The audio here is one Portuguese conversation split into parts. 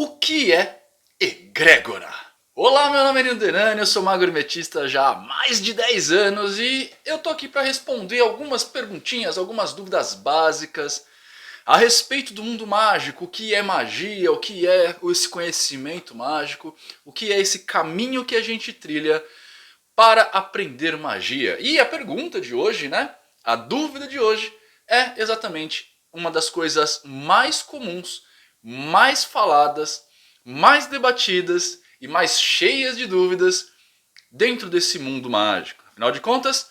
O que é egrégora? Olá, meu nome é Nildo Denani, eu sou mago hermetista já há mais de 10 anos e eu tô aqui para responder algumas perguntinhas, algumas dúvidas básicas a respeito do mundo mágico. O que é magia, o que é esse conhecimento mágico, o que é esse caminho que a gente trilha para aprender magia. E a pergunta de hoje, né? A dúvida de hoje é exatamente uma das coisas mais comuns, mais faladas, mais debatidas e mais cheias de dúvidas dentro desse mundo mágico. Afinal de contas,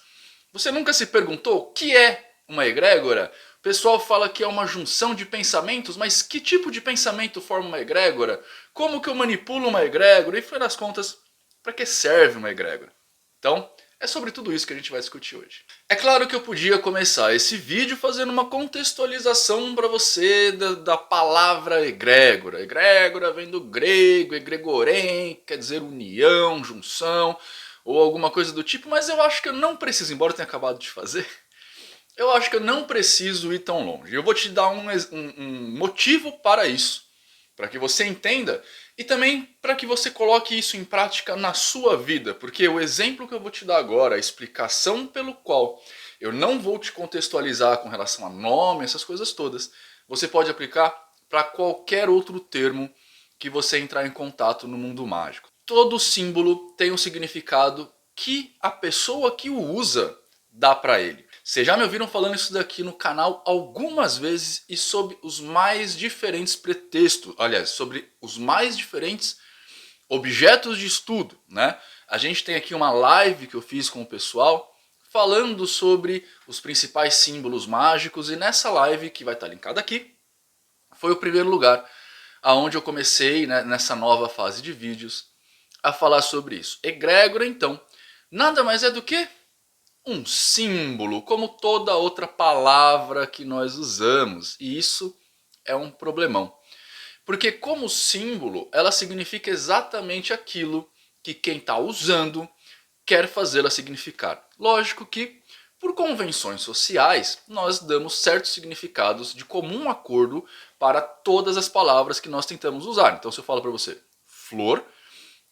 você nunca se perguntou o que é uma egrégora? O pessoal fala que é uma junção de pensamentos, mas que tipo de pensamento forma uma egrégora? Como que eu manipulo uma egrégora? E, afinal das contas, para que serve uma egrégora? Então, é sobre tudo isso que a gente vai discutir hoje. É claro que eu podia começar esse vídeo fazendo uma contextualização para você da palavra egrégora. Egrégora vem do grego, egregorem, quer dizer união, junção, ou alguma coisa do tipo, mas eu acho que eu não preciso, embora eu tenha acabado de fazer, eu acho que eu não preciso ir tão longe. Eu vou te dar um motivo para isso, para que você entenda e também para que você coloque isso em prática na sua vida, porque o exemplo que eu vou te dar agora, a explicação pelo qual eu não vou te contextualizar com relação a nome, essas coisas todas, você pode aplicar para qualquer outro termo que você entrar em contato no mundo mágico. Todo símbolo tem um significado que a pessoa que o usa dá para ele. Vocês já me ouviram falando isso daqui no canal algumas vezes e sobre os mais diferentes pretextos, aliás, sobre os mais diferentes objetos de estudo, né? A gente tem aqui uma live que eu fiz com o pessoal falando sobre os principais símbolos mágicos e nessa live, que vai estar linkada aqui, foi o primeiro lugar aonde eu comecei, né, nessa nova fase de vídeos a falar sobre isso. Egrégora, então, nada mais é do que um símbolo, como toda outra palavra que nós usamos. E isso é um problemão. Porque como símbolo, ela significa exatamente aquilo que quem está usando quer fazê-la significar. Lógico que, por convenções sociais, nós damos certos significados de comum acordo para todas as palavras que nós tentamos usar. Então se eu falo para você flor,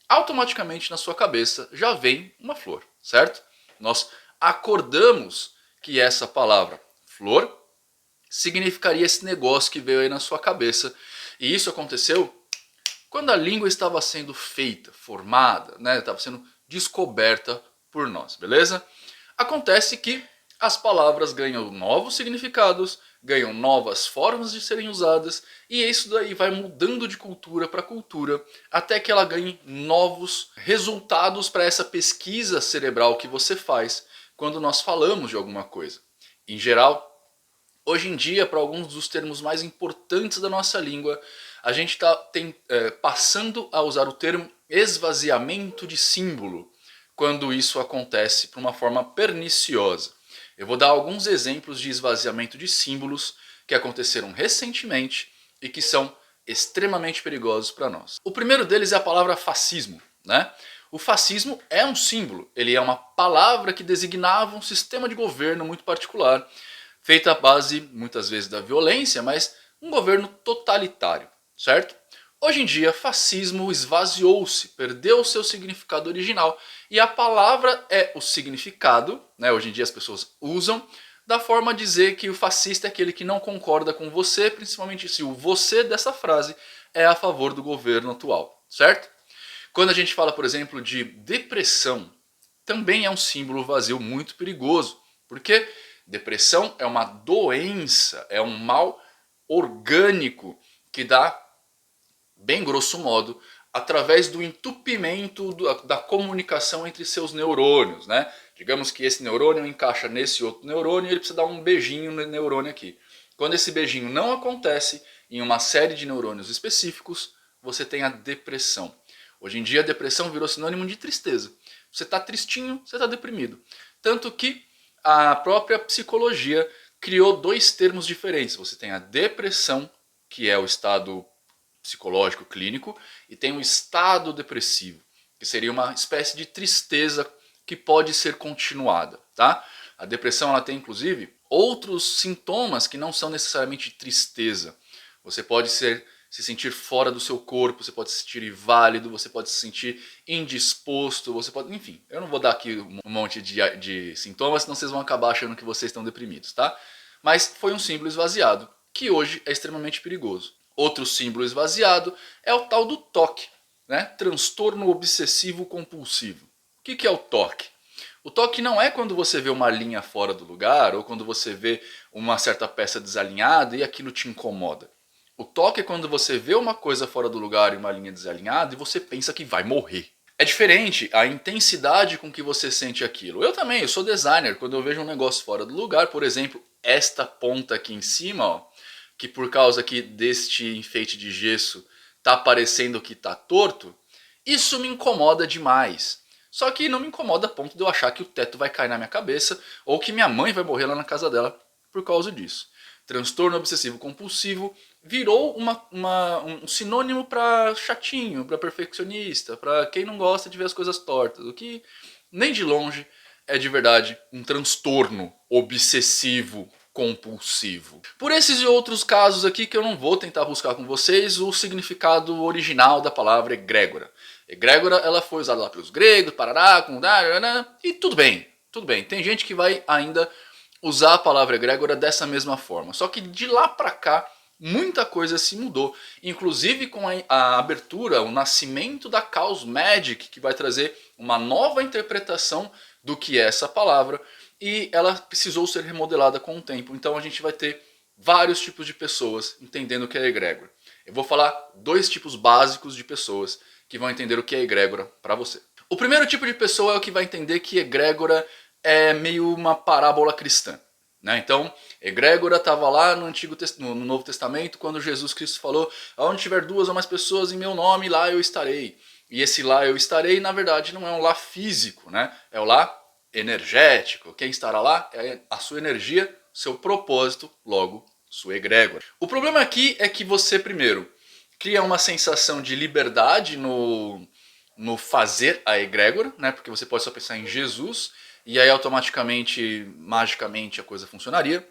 automaticamente na sua cabeça já vem uma flor, certo? Nós acordamos que essa palavra flor significaria esse negócio que veio aí na sua cabeça. E isso aconteceu quando a língua estava sendo feita, formada, né? Estava sendo descoberta por nós, beleza? Acontece que as palavras ganham novos significados, ganham novas formas de serem usadas, e isso daí vai mudando de cultura para cultura, até que ela ganhe novos resultados para essa pesquisa cerebral que você faz quando nós falamos de alguma coisa. Em geral, hoje em dia, para alguns dos termos mais importantes da nossa língua, a gente está passando a usar o termo esvaziamento de símbolo, quando isso acontece por uma forma perniciosa. Eu vou dar alguns exemplos de esvaziamento de símbolos que aconteceram recentemente e que são extremamente perigosos para nós. O primeiro deles é a palavra fascismo, né? O fascismo é um símbolo, ele é uma palavra que designava um sistema de governo muito particular, feita à base muitas vezes da violência, mas um governo totalitário, certo? Hoje em dia, fascismo esvaziou-se, perdeu o seu significado original e a palavra é o significado, né? Hoje em dia as pessoas usam da forma de dizer que o fascista é aquele que não concorda com você, principalmente se o você dessa frase é a favor do governo atual, certo? Quando a gente fala, por exemplo, de depressão, também é um símbolo vazio muito perigoso, porque depressão é uma doença, é um mal orgânico que dá, bem grosso modo, através do entupimento da comunicação entre seus neurônios, né? Digamos que esse neurônio encaixa nesse outro neurônio e ele precisa dar um beijinho no neurônio aqui. Quando esse beijinho não acontece em uma série de neurônios específicos, você tem a depressão. Hoje em dia a depressão virou sinônimo de tristeza. Você está tristinho, você está deprimido. Tanto que a própria psicologia criou dois termos diferentes. Você tem a depressão, que é o estado psicológico clínico, e tem o estado depressivo, que seria uma espécie de tristeza que pode ser continuada, tá? A depressão ela tem inclusive outros sintomas que não são necessariamente tristeza. Você pode se sentir fora do seu corpo, você pode se sentir inválido, você pode se sentir indisposto, você pode... Enfim, eu não vou dar aqui um monte de sintomas, senão vocês vão acabar achando que vocês estão deprimidos, tá? Mas foi um símbolo esvaziado, que hoje é extremamente perigoso. Outro símbolo esvaziado é o tal do TOC, né? Transtorno obsessivo compulsivo. O que é o TOC? O toque não é quando você vê uma linha fora do lugar ou quando você vê uma certa peça desalinhada e aquilo te incomoda. O toque é quando você vê uma coisa fora do lugar e uma linha desalinhada e você pensa que vai morrer. É diferente a intensidade com que você sente aquilo. Eu também, eu sou designer, quando eu vejo um negócio fora do lugar, por exemplo, esta ponta aqui em cima, ó, que por causa aqui deste enfeite de gesso tá parecendo que tá torto, isso me incomoda demais. Só que não me incomoda a ponto de eu achar que o teto vai cair na minha cabeça ou que minha mãe vai morrer lá na casa dela por causa disso. Transtorno obsessivo compulsivo virou um sinônimo para chatinho, para perfeccionista, para quem não gosta de ver as coisas tortas, o que nem de longe é de verdade um transtorno obsessivo compulsivo. Por esses e outros casos aqui que eu não vou tentar buscar com vocês o significado original da palavra egrégora. Egrégora, ela foi usada lá pelos gregos, parará, com e tudo bem, tudo bem. Tem gente que vai ainda usar a palavra egrégora dessa mesma forma. Só que de lá pra cá, muita coisa se mudou. Inclusive com a abertura, o nascimento da Chaos Magic, que vai trazer uma nova interpretação do que é essa palavra. E ela precisou ser remodelada com o tempo. Então a gente vai ter vários tipos de pessoas entendendo o que é egrégora. Eu vou falar dois tipos básicos de pessoas que vão entender o que é egrégora para você. O primeiro tipo de pessoa é o que vai entender que egrégora é meio uma parábola cristã. Né? Então, egrégora estava lá no Novo Testamento, quando Jesus Cristo falou: aonde tiver duas ou mais pessoas em meu nome, lá eu estarei. E esse lá eu estarei, na verdade, não é um lá físico, né? É o lá energético. Quem estará lá é a sua energia, seu propósito, logo sua egrégora. O problema aqui é que você, primeiro, cria uma sensação de liberdade no fazer a egrégora, né? Porque você pode só pensar em Jesus e aí automaticamente, magicamente a coisa funcionaria.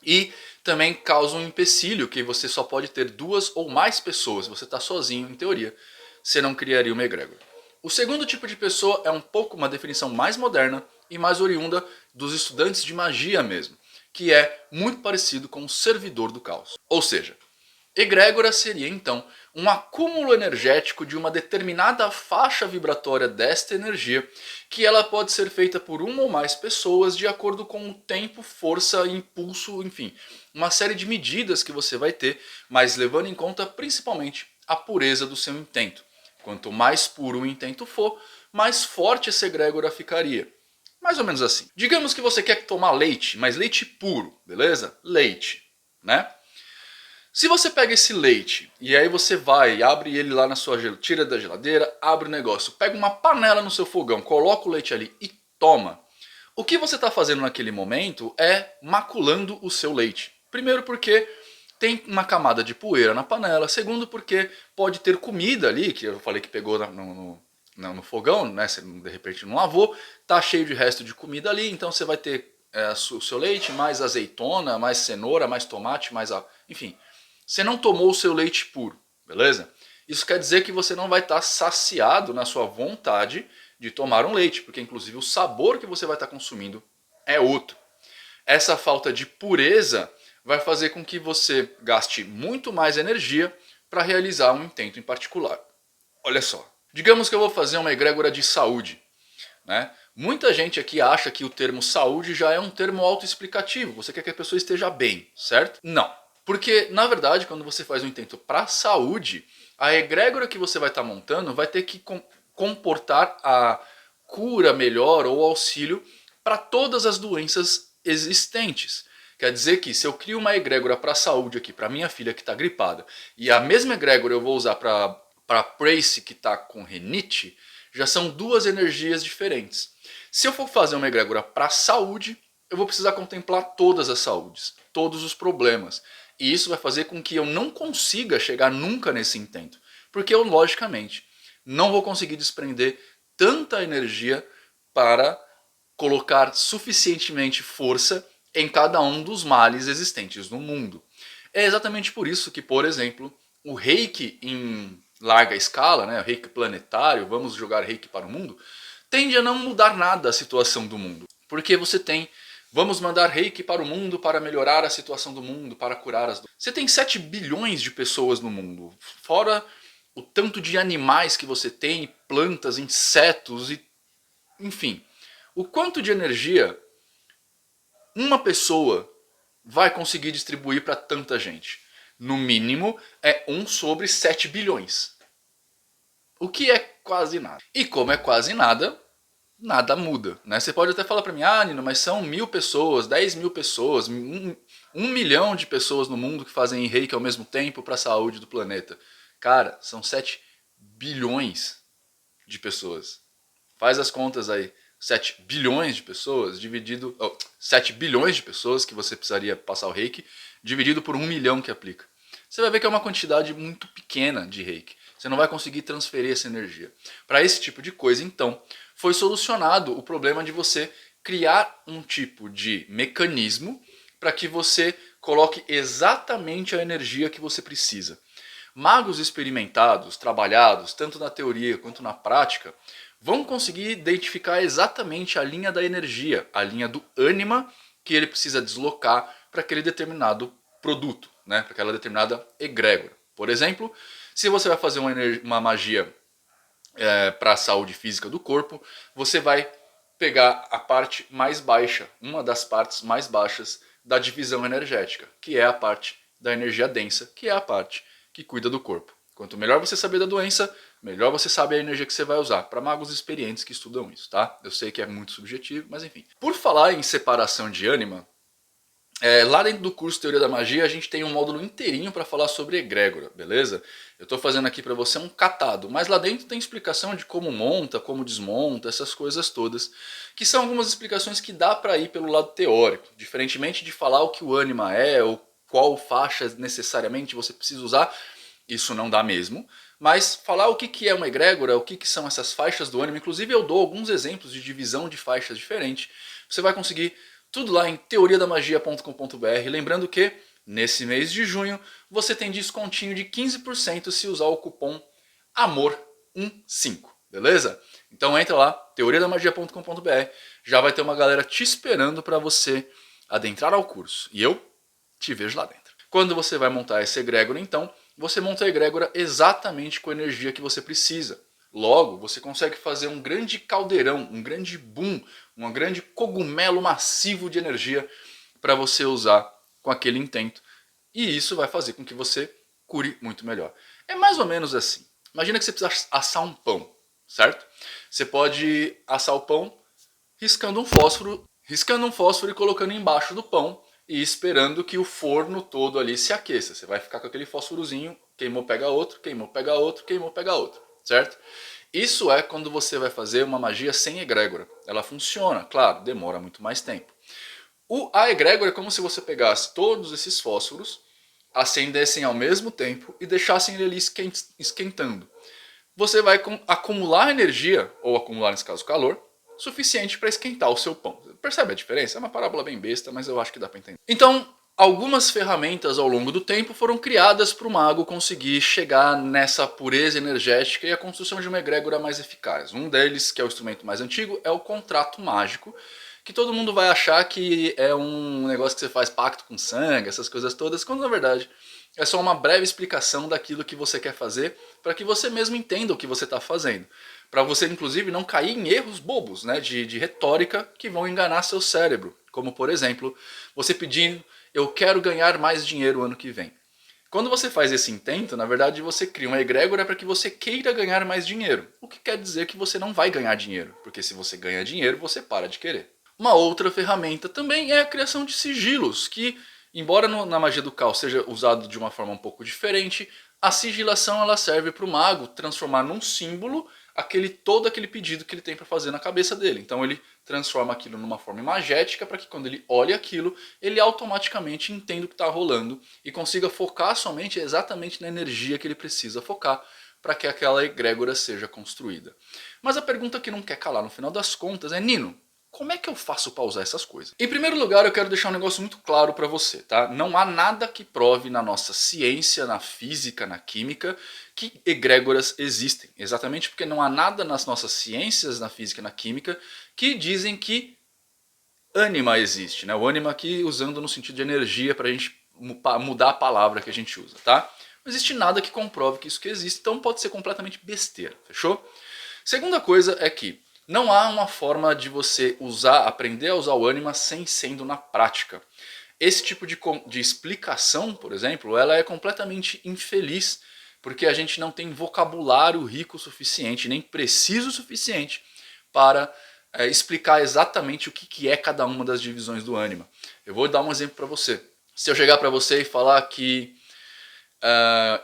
E também causa um empecilho que você só pode ter duas ou mais pessoas. Você está sozinho, em teoria, você não criaria uma egrégora. O segundo tipo de pessoa é um pouco uma definição mais moderna e mais oriunda dos estudantes de magia mesmo, que é muito parecido com o servidor do caos. Ou seja, egrégora seria então um acúmulo energético de uma determinada faixa vibratória desta energia, que ela pode ser feita por uma ou mais pessoas de acordo com o tempo, força, impulso, enfim, uma série de medidas que você vai ter, mas levando em conta principalmente a pureza do seu intento. Quanto mais puro o intento for, mais forte essa egrégora ficaria. Mais ou menos assim. Digamos que você quer tomar leite, mas leite puro, beleza? Leite, né? Se você pega esse leite e aí você vai, abre ele lá na sua geladeira, tira da geladeira, abre o negócio, pega uma panela no seu fogão, coloca o leite ali e toma. O que você está fazendo naquele momento é maculando o seu leite. Primeiro porque tem uma camada de poeira na panela. Segundo porque pode ter comida ali, que eu falei que pegou no fogão, né? Você de repente não lavou, tá cheio de resto de comida ali, então você vai ter o seu leite, mais azeitona, mais cenoura, mais tomate, enfim, você não tomou o seu leite puro, beleza? Isso quer dizer que você não vai estar saciado na sua vontade de tomar um leite, porque inclusive o sabor que você vai estar consumindo é outro. Essa falta de pureza vai fazer com que você gaste muito mais energia para realizar um intento em particular. Olha só, digamos que eu vou fazer uma egrégora de saúde, né? Muita gente aqui acha que o termo saúde já é um termo autoexplicativo. Você quer que a pessoa esteja bem, certo? Não. Porque, na verdade, quando você faz um intento para a saúde, a egrégora que você vai estar montando vai ter que comportar a cura melhor ou auxílio para todas as doenças existentes. Quer dizer que se eu crio uma egrégora para a saúde aqui, para minha filha que está gripada, e a mesma egrégora eu vou usar para a Prace que está com renite, já são duas energias diferentes. Se eu for fazer uma egrégora para a saúde, eu vou precisar contemplar todas as saúdes, todos os problemas. E isso vai fazer com que eu não consiga chegar nunca nesse intento. Porque eu, logicamente, não vou conseguir desprender tanta energia para colocar suficientemente força em cada um dos males existentes no mundo. É exatamente por isso que, por exemplo, o reiki em larga escala, né, o reiki planetário, vamos jogar reiki para o mundo, tende a não mudar nada a situação do mundo. Porque você tem, vamos mandar reiki para o mundo para melhorar a situação do mundo, para curar as doenças. Você tem 7 bilhões de pessoas no mundo, fora o tanto de animais que você tem, plantas, insetos, e enfim. O quanto de energia uma pessoa vai conseguir distribuir para tanta gente? No mínimo é 1 sobre 7 bilhões. O que é quase nada. E como é quase nada, nada muda. Né? Você pode até falar para mim, ah, Nino, mas são 1000 pessoas, 10 mil pessoas, 1 milhão de pessoas no mundo que fazem reiki ao mesmo tempo para a saúde do planeta. Cara, são 7 bilhões de pessoas. Faz as contas aí. 7 bilhões de pessoas dividido... 7 bilhões de pessoas que você precisaria passar o reiki, dividido por 1 milhão que aplica. Você vai ver que é uma quantidade muito pequena de reiki. Você não vai conseguir transferir essa energia. Para esse tipo de coisa, então, foi solucionado o problema de você criar um tipo de mecanismo para que você coloque exatamente a energia que você precisa. Magos experimentados, trabalhados, tanto na teoria quanto na prática, vão conseguir identificar exatamente a linha da energia, a linha do ânima que ele precisa deslocar para aquele determinado produto, né? Para aquela determinada egrégora. Por exemplo, se você vai fazer uma magia para a saúde física do corpo, você vai pegar a parte mais baixa, uma das partes mais baixas da divisão energética, que é a parte da energia densa, que é a parte que cuida do corpo. Quanto melhor você saber da doença, melhor você sabe a energia que você vai usar. Para magos experientes que estudam isso, tá? Eu sei que é muito subjetivo, mas enfim. Por falar em separação de ânima, lá dentro do curso Teoria da Magia a gente tem um módulo inteirinho para falar sobre egrégora, beleza? Eu estou fazendo aqui para você um catado, mas lá dentro tem explicação de como monta, como desmonta, essas coisas todas, que são algumas explicações que dá para ir pelo lado teórico, diferentemente de falar o que o ânima é, ou qual faixa necessariamente você precisa usar, isso não dá mesmo, mas falar o que é uma egrégora, o que são essas faixas do ânima, inclusive eu dou alguns exemplos de divisão de faixas diferentes, você vai conseguir tudo lá em teoriadamagia.com.br, lembrando que nesse mês de junho você tem descontinho de 15% se usar o cupom AMOR15, beleza? Então entra lá, teoriadamagia.com.br, já vai ter uma galera te esperando para você adentrar ao curso, e eu te vejo lá dentro. Quando você vai montar essa egrégora então, você monta a egrégora exatamente com a energia que você precisa. Logo, você consegue fazer um grande caldeirão, um grande boom, um grande cogumelo massivo de energia para você usar com aquele intento. E isso vai fazer com que você cure muito melhor. É mais ou menos assim. Imagina que você precisa assar um pão, certo? Você pode assar o pão riscando um fósforo e colocando embaixo do pão e esperando que o forno todo ali se aqueça. Você vai ficar com aquele fósforozinho, queimou, pega outro, queimou, pega outro, queimou, pega outro, certo? Isso é quando você vai fazer uma magia sem egrégora. Ela funciona, claro, demora muito mais tempo. A egrégora é como se você pegasse todos esses fósforos, acendessem ao mesmo tempo e deixassem ele ali esquentando. Você vai acumular energia, ou acumular nesse caso calor, suficiente para esquentar o seu pão. Percebe a diferença? É uma parábola bem besta, mas eu acho que dá para entender. Então, algumas ferramentas ao longo do tempo foram criadas para o mago conseguir chegar nessa pureza energética e a construção de uma egrégora mais eficaz. Um deles, que é o instrumento mais antigo, é o contrato mágico, que todo mundo vai achar que é um negócio que você faz pacto com sangue, essas coisas todas, quando na verdade é só uma breve explicação daquilo que você quer fazer para que você mesmo entenda o que você está fazendo. Para você, inclusive, não cair em erros bobos, né, de retórica que vão enganar seu cérebro. Como, por exemplo, você pedindo, eu quero ganhar mais dinheiro ano que vem. Quando você faz esse intento, na verdade você cria uma egrégora para que você queira ganhar mais dinheiro. O que quer dizer que você não vai ganhar dinheiro, porque se você ganha dinheiro, você para de querer. Uma outra ferramenta também é a criação de sigilos, que, embora na magia do caos seja usado de uma forma um pouco diferente, a sigilação ela serve para o mago transformar num símbolo todo aquele pedido que ele tem para fazer na cabeça dele. Então ele transforma aquilo numa forma imagética para que quando ele olhe aquilo, ele automaticamente entenda o que está rolando e consiga focar somente exatamente na energia que ele precisa focar para que aquela egrégora seja construída. Mas a pergunta que não quer calar no final das contas é, Nino, como é que eu faço para usar essas coisas? Em primeiro lugar, eu quero deixar um negócio muito claro para você, tá? Não há nada que prove na nossa ciência, na física, na química, que egrégoras existem. Exatamente porque não há nada nas nossas ciências, na física e na química, que dizem que ânima existe, né? O ânima aqui usando no sentido de energia para a gente mudar a palavra que a gente usa, tá? Não existe nada que comprove que isso que existe, então pode ser completamente besteira, fechou? Segunda coisa é que não há uma forma de você aprender a usar o ânima sem sendo na prática. Esse tipo de explicação, por exemplo, ela é completamente infeliz, porque a gente não tem vocabulário rico o suficiente, nem preciso o suficiente para explicar exatamente o que é cada uma das divisões do ânima. Eu vou dar um exemplo para você. Se eu chegar para você e falar que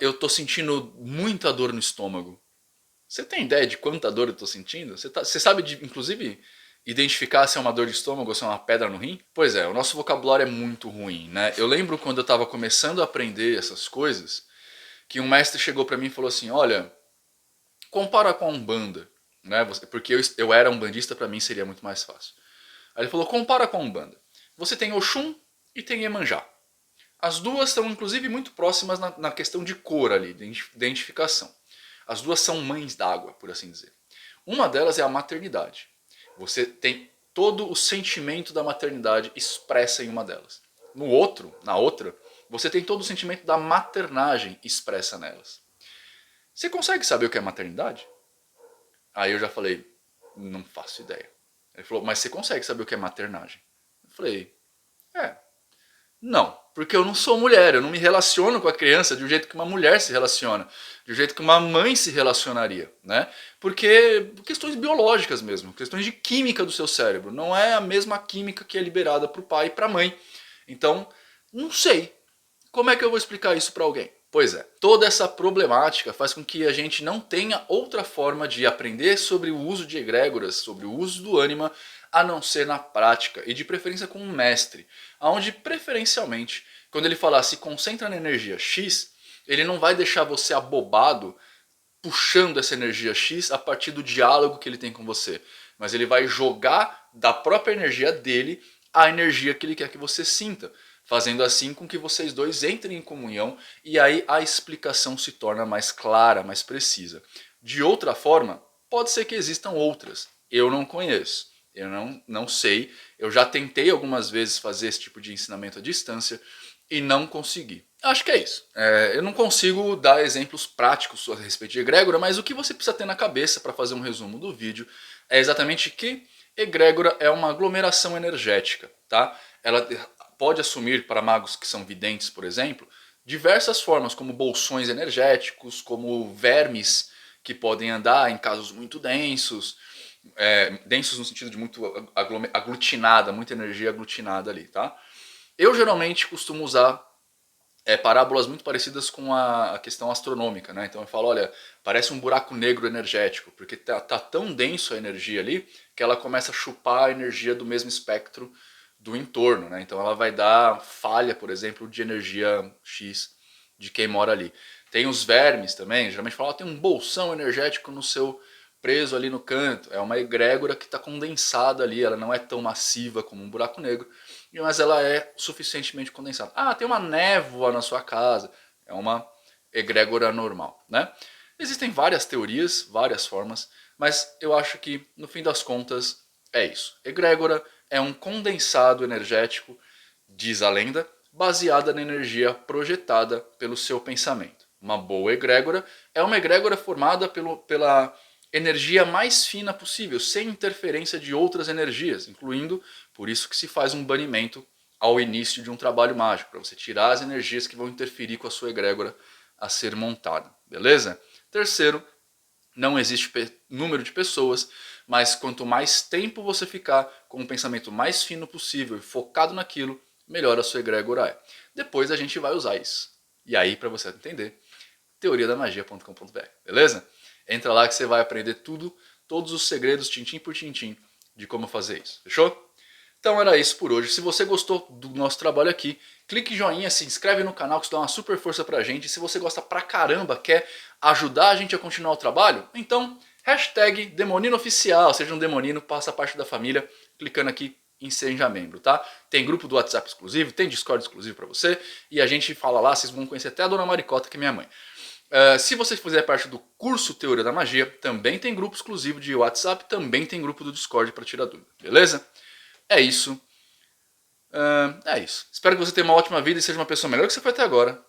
eu estou sentindo muita dor no estômago, você tem ideia de quanta dor eu estou sentindo? Você sabe, inclusive, identificar se é uma dor de estômago ou se é uma pedra no rim? Pois é, o nosso vocabulário é muito ruim, né? Eu lembro quando eu estava começando a aprender essas coisas, que um mestre chegou para mim e falou assim, olha, compara com a Umbanda, né? Porque eu era umbandista, para mim seria muito mais fácil. Aí ele falou, compara com a Umbanda. Você tem Oxum e tem Iemanjá. As duas estão inclusive muito próximas na questão de cor ali, de identificação. As duas são mães d'água, por assim dizer. Uma delas é a maternidade. Você tem todo o sentimento da maternidade expressa em uma delas. Na outra, você tem todo o sentimento da maternagem expressa nelas. Você consegue saber o que é maternidade? Aí eu já falei, não faço ideia. Ele falou, mas você consegue saber o que é maternagem? Eu falei, não, porque eu não sou mulher, eu não me relaciono com a criança do jeito que uma mulher se relaciona, do jeito que uma mãe se relacionaria, né? Porque questões biológicas mesmo, questões de química do seu cérebro, não é a mesma química que é liberada para o pai e para a mãe. Então, não sei. Como é que eu vou explicar isso para alguém? Pois é, toda essa problemática faz com que a gente não tenha outra forma de aprender sobre o uso de egrégoras, sobre o uso do ânima, a não ser na prática e de preferência com um mestre, onde preferencialmente, quando ele falar se concentra na energia X, ele não vai deixar você abobado puxando essa energia X a partir do diálogo que ele tem com você, mas ele vai jogar da própria energia dele a energia que ele quer que você sinta, fazendo assim com que vocês dois entrem em comunhão e aí a explicação se torna mais clara, mais precisa. De outra forma, pode ser que existam outras, eu não conheço. Eu não sei, eu já tentei algumas vezes fazer esse tipo de ensinamento à distância e não consegui. Acho que é isso. Eu não consigo dar exemplos práticos a respeito de egrégora, mas o que você precisa ter na cabeça para fazer um resumo do vídeo é exatamente que egrégora é uma aglomeração energética, tá? Ela pode assumir, para magos que são videntes, por exemplo, diversas formas, como bolsões energéticos, como vermes que podem andar em casos muito densos, densos no sentido de muito aglutinada, muita energia aglutinada ali, tá? Eu geralmente costumo usar parábolas muito parecidas com a questão astronômica, né? Então eu falo, olha, parece um buraco negro energético, porque tá tão denso a energia ali que ela começa a chupar a energia do mesmo espectro do entorno, né? Então ela vai dar falha, por exemplo, de energia X de quem mora ali. Tem os vermes também, geralmente fala, tem um bolsão energético no seu preso ali no canto. É uma egrégora que está condensada ali, ela não é tão massiva como um buraco negro, mas ela é suficientemente condensada. Ah, tem uma névoa na sua casa, é uma egrégora normal, né? Existem várias teorias, várias formas, mas eu acho que no fim das contas é isso. Egrégora é um condensado energético, diz a lenda, baseada na energia projetada pelo seu pensamento. Uma boa egrégora é uma egrégora formada pela energia mais fina possível, sem interferência de outras energias, incluindo, por isso que se faz um banimento ao início de um trabalho mágico, para você tirar as energias que vão interferir com a sua egrégora a ser montada, beleza? Terceiro, não existe número de pessoas, mas quanto mais tempo você ficar com um pensamento mais fino possível e focado naquilo, melhor a sua egrégora é. Depois a gente vai usar isso. E aí, para você entender, teoriadamagia.com.br, beleza? Entra lá que você vai aprender tudo, todos os segredos, tintim por tintim, de como fazer isso, fechou? Então era isso por hoje. Se você gostou do nosso trabalho aqui, clique em joinha, se inscreve no canal que isso dá uma super força pra gente. Se você gosta pra caramba, quer ajudar a gente a continuar o trabalho, então hashtag Demonino Oficial, seja um demonino, faça parte da família, clicando aqui em Seja Membro, tá? Tem grupo do WhatsApp exclusivo, tem Discord exclusivo para você, e a gente fala lá, vocês vão conhecer até a Dona Maricota, que é minha mãe. Se você fizer parte do curso Teoria da Magia, também tem grupo exclusivo de WhatsApp, também tem grupo do Discord para tirar dúvida, beleza? É isso. É isso. Espero que você tenha uma ótima vida e seja uma pessoa melhor que você foi até agora.